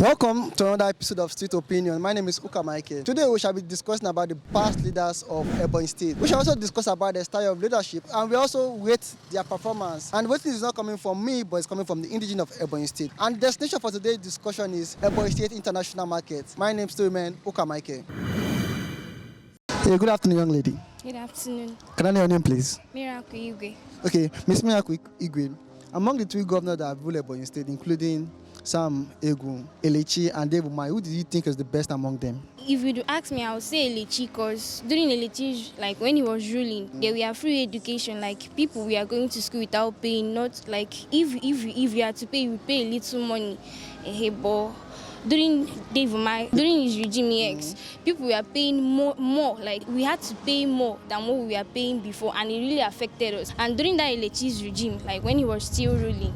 Welcome to another episode of Street Opinion. My name is Umahi. Today we shall be discussing about the past leaders of Ebonyi State. We shall also discuss about their style of leadership, and we also rate their performance. And what is not coming from me, but it's coming from the indigenous of Ebonyi State. And the destination for today's discussion is Ebonyi State International Market. My name is Umahi. Hey, good afternoon, young lady. Good afternoon. Can I know your name, please? Miracle Igwe. Okay, Miss Miracle Igwe. Among the three governors that have ruled Ebonyi State, including Sam Egu, Elechi, and Umahi, who do you think is the best among them? If you do ask me, I would say Elechi, because during Elechi, like when he was ruling, there were free education. Like people we are going to school without paying. Not like if you had to pay, you pay a little money. But during during his regime X, people were paying more. Like we had to pay more than what we were paying before, and it really affected us. And during that Elechi's regime, like when he was still ruling,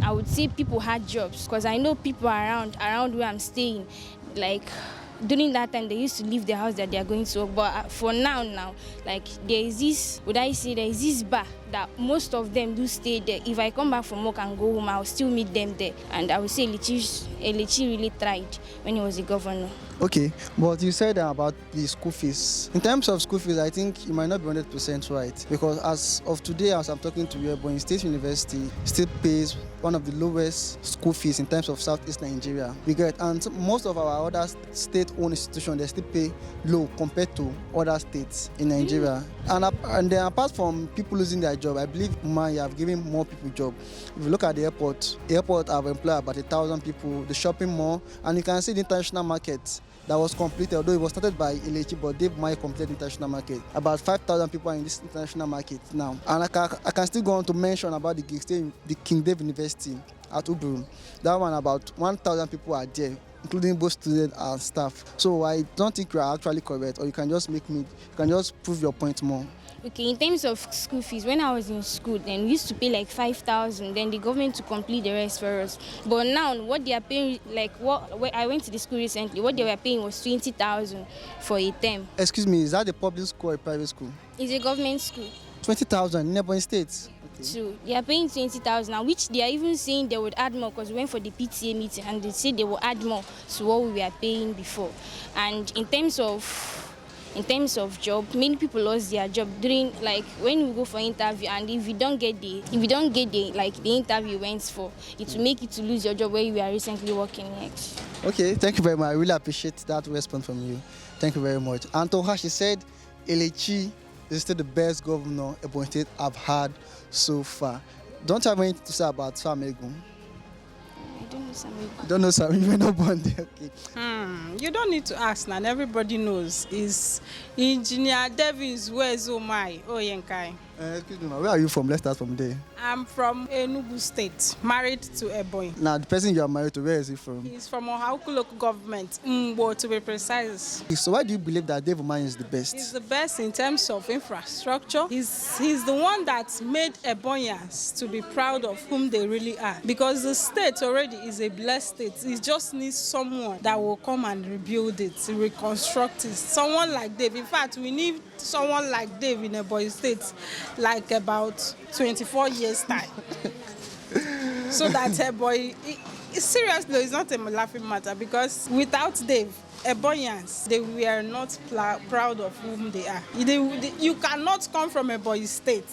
I would say people had jobs, because I know people around where I'm staying, like during that time they used to leave the house that they are going to work. But for now, like there is this bar that most of them do stay there. If I come back from work and go home, I'll still meet them there. And I would say Elechi really tried when he was a governor. Okay, but you said about the school fees. In terms of school fees, I think you might not be 100% right, because as of today, as I'm talking to you, Ebonyi State University still pays one of the lowest school fees in terms of Southeast Nigeria. And most of our other state-owned institutions, they still pay low compared to other states in Nigeria. And then apart from people losing their job, I believe Umahi have given more people job. If you look at the airport have employed about 1,000 people, the shopping mall, and you can see the international market that was completed, although it was started by Elechi, but Umahi completed international market. About 5,000 people are in this international market now. And I can still go on to mention about the King David University at Uburu. That one, about 1,000 people are there, including both students and staff. So I don't think you are actually correct, or you can just prove your point more. Okay, in terms of school fees, when I was in school, then we used to pay like 5,000, then the government to complete the rest for us. But now, what they are paying, like I went to the school recently, what they were paying was 20,000 for a term. Excuse me, is that a public school or a private school? It's a government school. 20,000 in Ebonyi State? Okay. So they are paying 20,000 now, which they are even saying they would add more, because we went for the PTA meeting and they said they will add more to what we were paying before. And in terms of job, many people lost their job during, like when we go for interview, and if you don't get the interview you went for, it will make you to lose your job where you were recently working next. Okay, thank you very much. I really appreciate that response from you. Thank you very much. And to her, she said Elechi is still the best governor Ebonyi State have had so far. Don't you have anything to say about Sam Egu? I don't know Sam Egu. You don't know Sam Egu? You were not born there. Okay. You don't need to ask now. Everybody knows. Is Engineer Davis, where's Umahi? Oh, Yenkai. Excuse me, where are you from? Let's start from there. I'm from Enugu State, married to Ebonyi. Now, the person you are married to, where is he from? He's from Umahi local government, Mbo to be precise. So why do you believe that Umahi is the best? He's the best in terms of infrastructure. He's the one that made Ebonyans to be proud of whom they really are. Because the state already is a blessed state. It just needs someone that will come and rebuild it, reconstruct it. Someone like Dave. In fact, we need someone like Dave in Ebonyi State, like about 24 years time. So that Ebonyi, seriously, it's not a laughing matter, because without Dave, Ebonyans, they were not proud of whom they are. You cannot come from Ebonyi State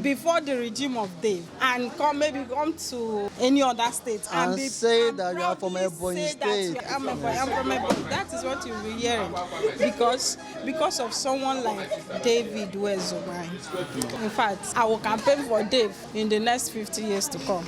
before the regime of Dave and come to any other state and say that you are from Ebonyi State. I'm from Ebonyi. That is what you'll be hearing, because of someone like David Umahi. In fact, I will campaign for Dave in the next 50 years to come.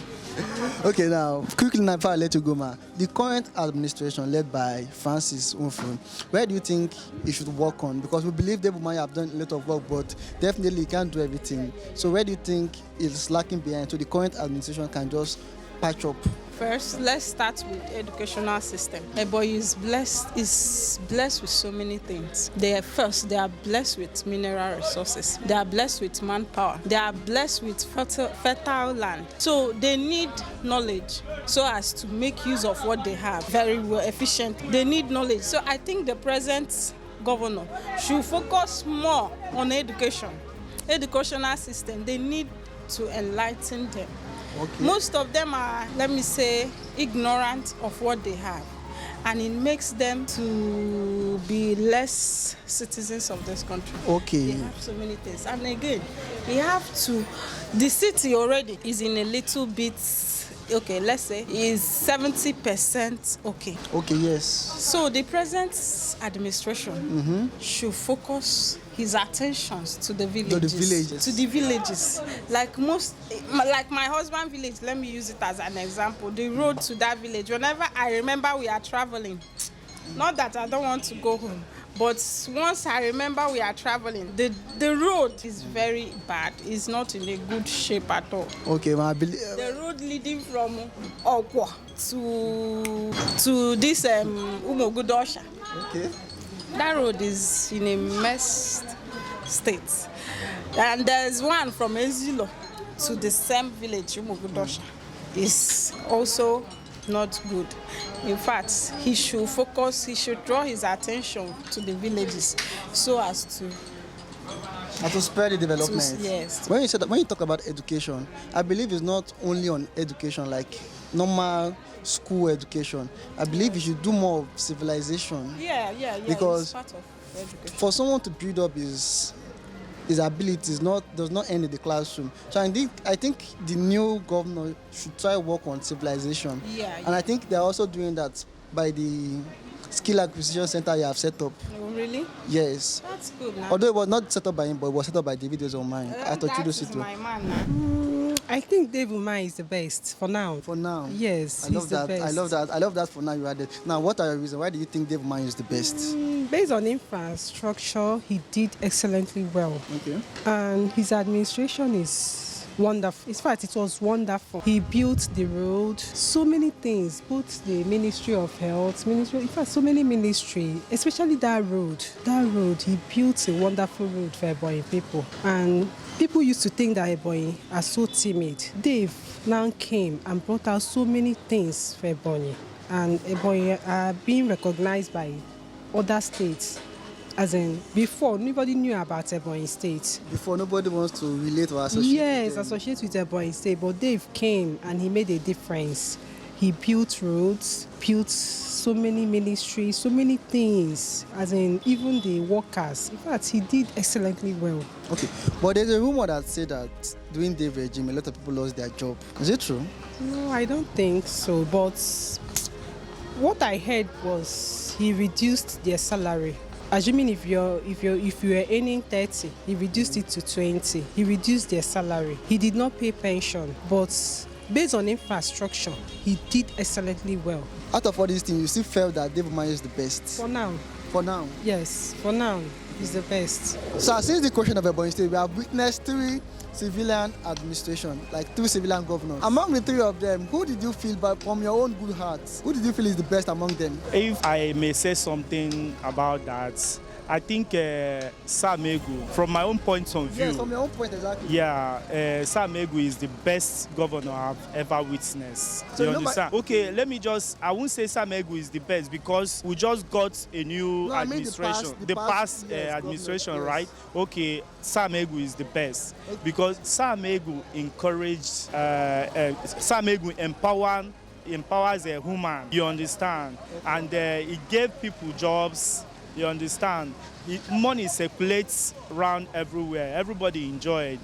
Okay, now, quickly before I let you go, ma. The current administration led by Francis Unfo, where do you think he should work on? Because we believe Umahi have done a lot of work, but definitely he can't do everything. So where do you think it's lacking behind so the current administration can just patch up? First, let's start with educational system. Ebonyi is blessed with so many things. They are blessed with mineral resources. They are blessed with manpower. They are blessed with fertile land. So they need knowledge so as to make use of what they have very well, efficient. They need knowledge. So I think the present governor should focus more on education. Educational system, they need to enlighten them. Okay. Most of them are, let me say, ignorant of what they have. And it makes them to be less citizens of this country. Okay. They have so many things. And again, the city already is in a little bit, okay, let's say, is 70% okay. Okay, yes. So the present administration should focus his attentions to the villages. To the villages. Like my husband village, let me use it as an example. The road to that village, whenever I remember we are traveling, not that I don't want to go home, but once I remember we are traveling, the road is very bad. It's not in a good shape at all. Okay, the road leading from Okwa to this Umogudosha. Okay. That road is in a messed state. And there's one from Ezilo to the same village, Umogudosha. Is also not good. In fact, he should draw his attention to the villages so as to And to spur the development. Yes. When you talk about education, I believe it's not only on education like normal school education. I believe you should do more of civilization. Yeah. Because it's part of education. for someone to build up his abilities does not end in the classroom. So I think the new governor should try work on civilization. Yeah. And I think they're also doing that by the skill acquisition center you have set up. Oh, really? Yes. That's good now. Although it was not set up by him, but it was set up by David Umahi. That is my man now. I think Dave Umahi is the best for now. For now. Yes, I he's love the that. best. I love that for now you added. Now, what are your reasons? Why do you think Dave Umahi is the best? Based on infrastructure, he did excellently well. Okay. And his administration is wonderful. In fact, it was wonderful. He built the road, so many things, both the Ministry of Health, in fact, so many ministry, especially that road. That road, he built a wonderful road for Ebonyi people. And people used to think that Ebonyi are so timid. Dave now came and brought out so many things for Ebonyi. And Ebonyi are being recognized by other states. As in, before, nobody knew about Ebonyi State. Before, nobody wants to relate or associate. Yes, with them. associate with Ebonyi State. But Dave came and he made a difference. He built roads, built so many ministries, so many things. As in, even the workers. In fact, he did excellently well. Okay, but there's a rumor that said that during Dave regime, a lot of people lost their job. Is it true? No, I don't think so. But what I heard was he reduced their salary. Assuming if you were earning 30, he reduced it to 20. He reduced their salary. He did not pay pension, but based on infrastructure, he did excellently well. Out of all these things, you still felt that Dave Umahi is the best? For now, For now? yes, for now, he's the best. So since the question of Ebonyi State, we have witnessed 3 civilian administration, like 3 civilian governors. Among the 3 of them, who did you feel, from your own good heart, who did you feel is the best among them? If I may say something about that, I think Samegu, from my own point of view, Yes, from your own point, exactly. yeah, Samegu is the best governor I've ever witnessed. So you you know understand? Okay, I won't say Samegu is the best because we just got a new No, I mean administration. the past, Yes, government, administration, yes. right? Okay, Samegu is the best because Samegu encouraged, Samegu empowers a human, you understand? And it gave people jobs. You understand? Money circulates around everywhere. Everybody enjoyed,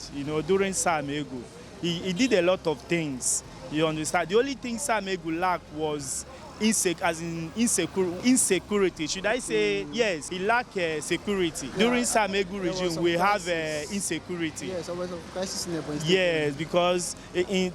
during Samegu. He did a lot of things. You understand? The only thing Samegu lacked was insecurity. Should I say, yes, he lacked security. Yeah, During Samegu was regime, some we have crisis. insecurity. Yes, always a crisis in Ebonyi State. Yes, because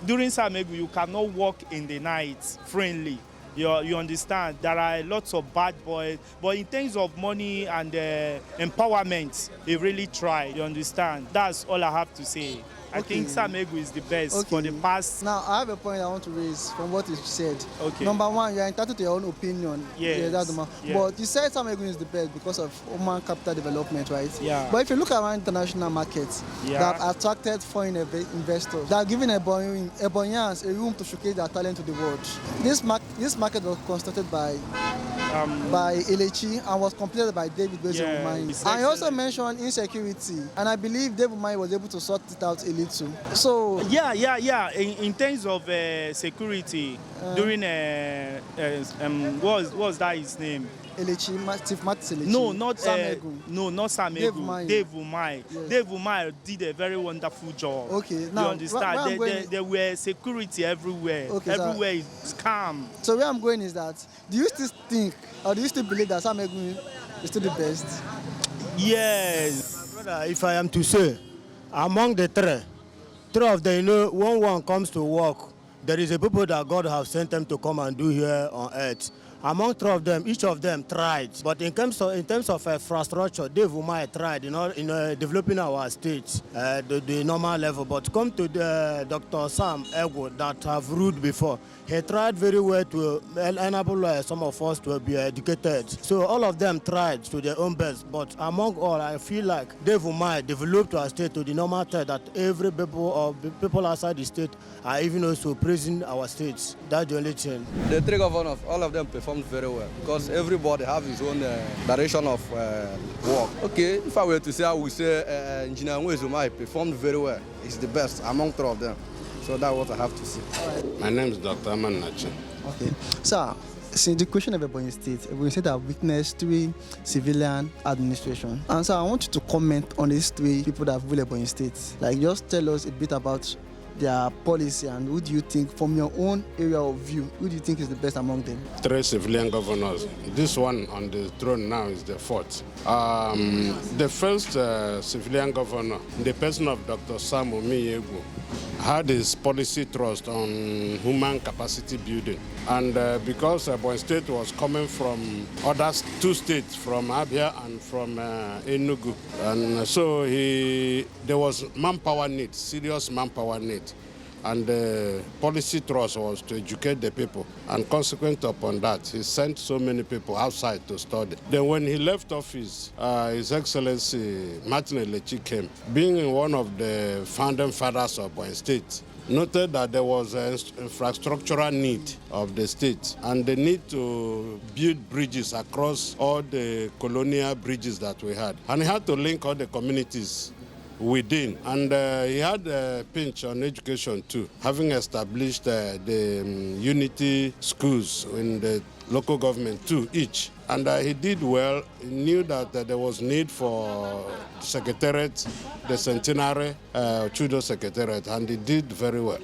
during Samegu, you cannot walk in the night friendly. You understand? There are lots of bad boys, but in terms of money and empowerment, he really tried. You understand? That's all I have to say. I think Samegu is the best for the past. Now, I have a point I want to raise from what you said. Okay. Number 1, you are entitled to your own opinion. Yes. Yeah, that's the man. Yeah. But you said Samegu is the best because of human capital development, right? Yeah. But if you look around international markets Yeah. that have attracted foreign investors, that are giving Ebonyans a room to showcase their talent to the world. This market was constructed by Elechi and was completed by David Yeah, Umahi. it's And you also excellent. mentioned insecurity, and I believe David Umahi was able to sort it out a little. too. So Yeah. In terms of security, during what was that his name? Chief Matis Elechi. No, not Sam Egu. No, not Sam Dave Egu. Umahi. Dave Umahi. Yes. Dave Umahi did a very wonderful job. Okay, now you understand? where I'm going There were security everywhere. Okay, everywhere is calm. So where I'm going is that, do you still think, or do you still believe that Sam Egu is still the best? Yes. Brother, if I am to say, among the three of them, when one comes to work, there is a people that God has sent them to come and do here on earth. Among three of them, each of them tried. But in terms of infrastructure, Dave Umahi tried in developing our state, the normal level. But come to the Dr. Sam Egu that have ruled before. He tried very well to enable some of us to be educated. So all of them tried to their own best. But among all, I feel like Dave Umahi developed our state to the normal state that every people outside the state are even also praising our states. That's the only thing. The three governors, all of them performed very well because everybody have his own direction of work. Okay, if I were to say, I would say Engineer Umahi performed very well. He's the best among three of them. So that's what I have to say. My name is Dr. Aman Nachi. Okay. Sir, since the question of Ebonyi State have witnessed 3 civilian administration. And so I want you to comment on these 3 people that have ruled Ebonyi State. Like, just tell us a bit about their policy and who do you think, from your own area of view, who do you think is the best among them? 3 civilian governors. This one on the throne now is the 4th. The first civilian governor, the person of Dr. Sam Egu, had his policy thrust on human capacity building. And because Ebonyi State was coming from other 2 states, from Abia and from Enugu, and so there was manpower need, serious manpower need. And the policy thrust was to educate the people. And consequent upon that, he sent so many people outside to study. Then when he left office, His Excellency Martin Elechi came. Being one of the founding fathers of Ebonyi State, noted that there was an infrastructural need of the state and the need to build bridges across all the colonial bridges that we had. And he had to link all the communities within. And he had a pinch on education too, having established the unity schools in the local government, 2 each. And he did well. He knew that there was need for secretariat, the centenary Chudo secretariat, and he did very well.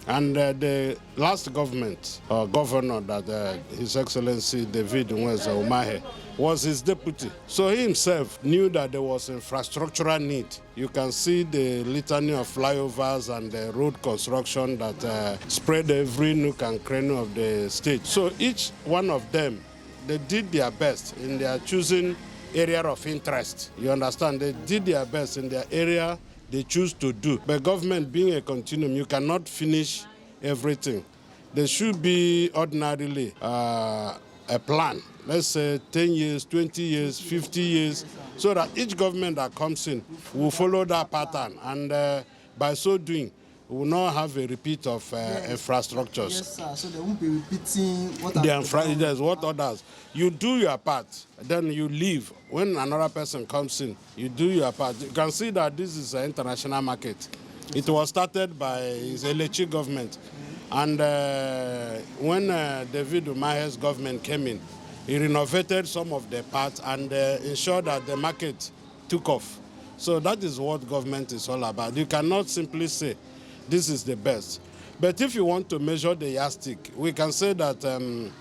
And the last government, governor that His Excellency David Umahi was his deputy. So he himself knew that there was infrastructural need. You can see the litany of flyovers and the road construction that spread every nook and cranny of the state. So each one of them, they did their best in their choosing area of interest. You understand? They did their best in their area they choose to do. But government being a continuum, you cannot finish everything. There should be ordinarily a plan. Let's say 10 years, 20 years, 50 years, so that each government that comes in will follow that pattern. And by so doing, we will not have a repeat of infrastructures. Yes, sir. So they won't be repeating what others. You do your part, then you leave. When another person comes in, you do your part. You can see that this is an international market. It was started by his Elechi government. And when David Umahi's government came in, he renovated some of the parts and ensured that the market took off. So that is what government is all about. You cannot simply say, this is the best. But if you want to measure the yardstick, we can say that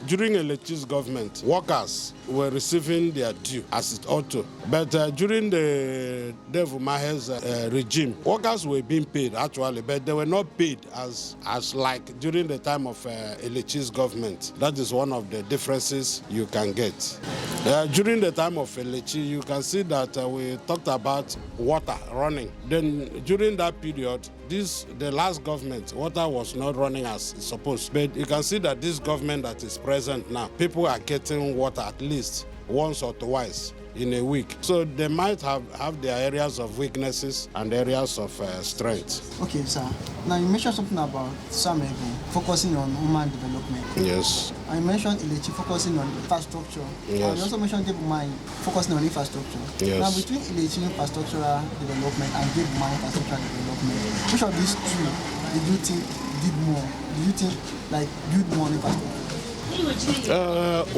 during Elechi's government, workers were receiving their due as it ought to. But during the Dave Umahi's regime, workers were being paid actually, but they were not paid as like during the time of Elechi's government. That is one of the differences you can get. During the time of Elechi, you can see that we talked about water running. Then during that period, the last government, water was not running as supposed. But you can see that this government that is present now, people are getting water at least once or twice in a week. So they might have their areas of weaknesses and areas of strength. Okay, sir. Now you mentioned something about Sam Egu focusing on human development. Yes. I mentioned Ilechi focusing on infrastructure. Yes. And you also mentioned Umahi focusing on infrastructure. Yes. Now between Ilechi infrastructural development and Umahi infrastructural development, which of these two did you think did more? Do you think like build more infrastructure?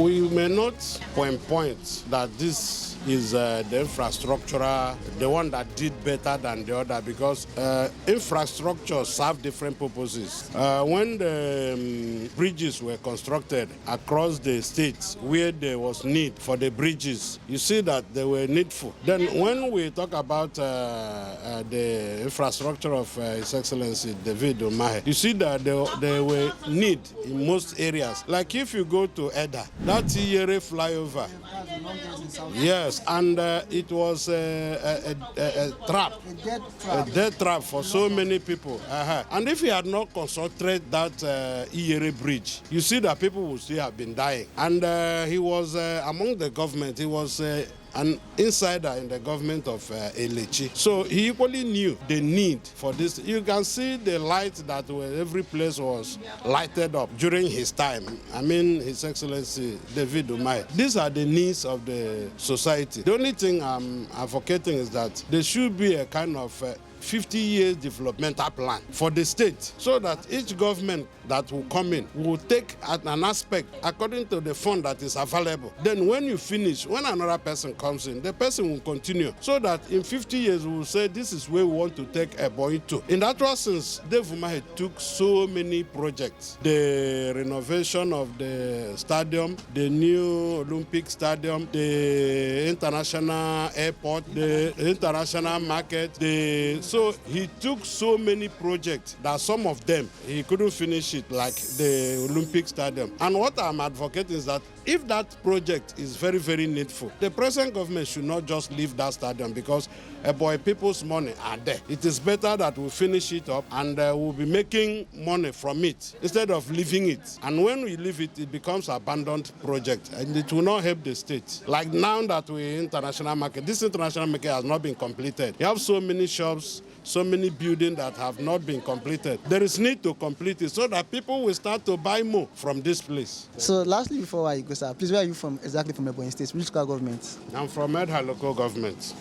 We may not point that this is the infrastructure, the one that did better than the other, because infrastructure serve different purposes. When the bridges were constructed across the states where there was need for the bridges, you see that they were needful. Then when we talk about the infrastructure of His Excellency David Umahi, you see that there were need in most areas. Like if you go to Edda, that Iyere flyover, yes, and it was a trap, a death trap for so many people. And if he had not constructed that Iyere bridge, you see that people would still have been dying. And he was among the government, he was an insider in the government of Ilechi. So he equally knew the need for this. You can see the light that every place was lighted up during his time. I mean, His Excellency David Umahi. These are the needs of the society. The only thing I'm advocating is that there should be a kind of 50 years developmental plan for the state, so that each government that will come in will take an aspect according to the fund that is available. Then when you finish, when another person comes in, the person will continue, so that in 50 years we will say this is where we want to take Ebonyi to. In that sense, Dave Umahi took so many projects. The renovation of the stadium, the new Olympic stadium, the international airport, the international market, so he took so many projects that some of them he couldn't finish it, like the Olympic Stadium. And what I'm advocating is that if that project is very, very needful, the present government should not just leave that stadium, because people's money are there. It is better that we finish it up and we'll be making money from it instead of leaving it. And when we leave it, it becomes an abandoned project and it will not help the state. Like now that we're international market, this international market has not been completed. You have so many shops, so many buildings that have not been completed. There is need to complete it so that people will start to buy more from this place. So lastly, before I go, sir, please, where are you from exactly from Ebonyi State? Which local government? I'm from Edha local government.